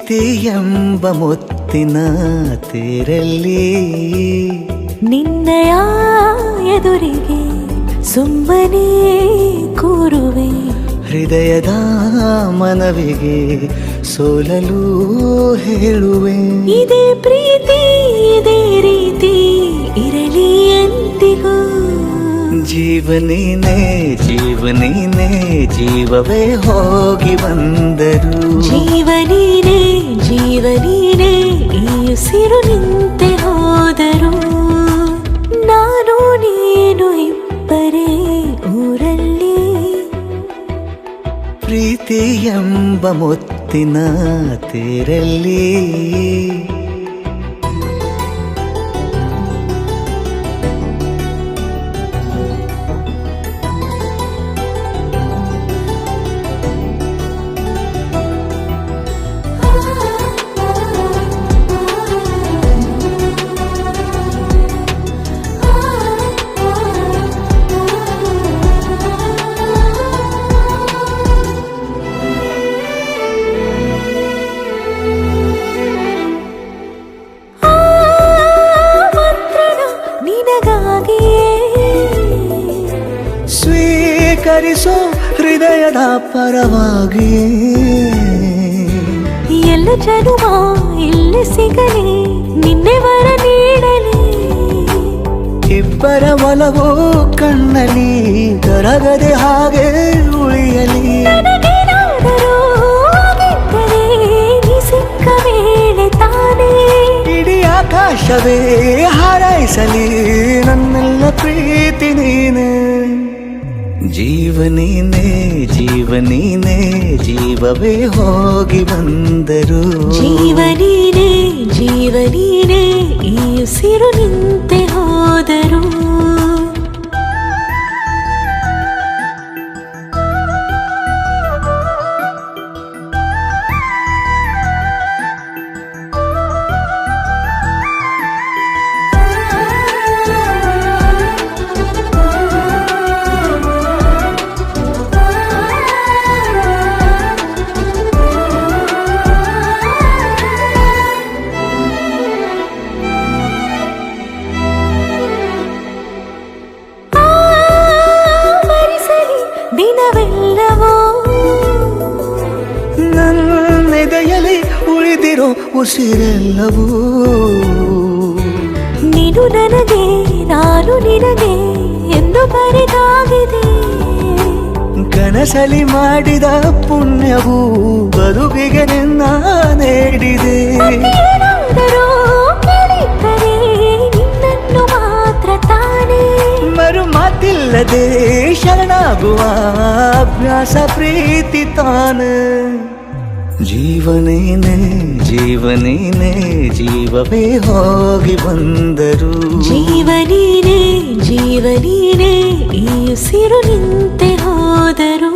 ಪ್ರೀತಿ ಎಂಬ ಮುತ್ತಿನ ತೇರಲ್ಲಿ ನಿನ್ನಯ ಎದುರಿಗೆ ಸುಮ್ಮನೆ ಕೂರುವೆ. ಹೃದಯದ ಮನವಿಗೆ ಸೋಲಲು ಹೇಳುವೆ. ಇದೇ ಪ್ರೀತಿ ಇದೇ ರೀತಿ ಇರಲಿ ಎಂದಿಗೂ. ಜೀವನೇನೆ ಜೀವನೇನೆ ಜೀವವೇ ಹೋಗಿ ಬಂದರು. ಜೀವನೀನೇ ಜೀವನೀನೇ ಈ ಉಸಿರು ನಿಂತೆ ಹೋದರು. ನಾನು ನೀನು ಇಬ್ಬರೇ ಊರಲ್ಲಿ. ಪ್ರೀತಿ ಎಂಬ ಮುತ್ತಿನ ತೇರಲ್ಲಿ ಸ್ವೀಕರಿಸೋ ಹೃದಯದ ಪರವಾಗಿ. ಎಲ್ಲ ಜನುಮ ಇಲ್ಲಿ ಸಿಗಲಿ ನಿನ್ನೆ ವರ ನೀಡಲಿ. ಇಬ್ಬರ ಒಲವು ಕಣ್ಣಲ್ಲಿ ಕರಗದೆ ಹಾಗೆ ಉಳಿಯಲಿ. ಸಿಕ್ಕ ವೇಳೆ ತಾನೇ ಇಡೀ ಆಕಾಶವೇ ಹಾರೈಸಲಿ ನನ್ನೆಲ್ಲ ಪ್ರೀತಿ ನೀನೆ. ಜೀವನೀನೇ ಜೀವನೀನೇ ಜೀವವೇ ಹೋಗಿ ಬಂದರು. ಜೀವನೀನೇ ಜೀವನೀನೇ ಈ ಉಸಿರು ನಿಂತೆ ಹೋದರು. ದಿನವೆಲ್ಲವೋ ನನ್ನೆದೆಯಲ್ಲಿ ಉಳಿದಿರೋ ಉಸಿರೆಲ್ಲವೂ ನೀನು ನನಗೆ ನಾನು ನಿನಗೆ ಎಂದು ಬರೆದಾಗಿದೆ. ಕನಸಲಿ ಮಾಡಿದ ಪುಣ್ಯವು ಬದುಕಿಗೆ ನಿನ್ನ ನೀಡಿದೆ. ನಿನ್ನನ್ನು ಮಾತ್ರ ತಾನೇ ಮರು ಮಾತಿಲ್ಲದೆ ಶರಣಾಗುವ ಅಭ್ಯಾಸ ಪ್ರೀತಿ ತಾನೆ. ಜೀವನೇನೆ ಜೀವನೇನೆ ಜೀವವೇ ಹೋಗಿ ಬಂದರು. ಜೀವನೀನೇ ಜೀವನೀನೇ ಈ ಉಸಿರು ನಿಂತೆ ಹೋದರು.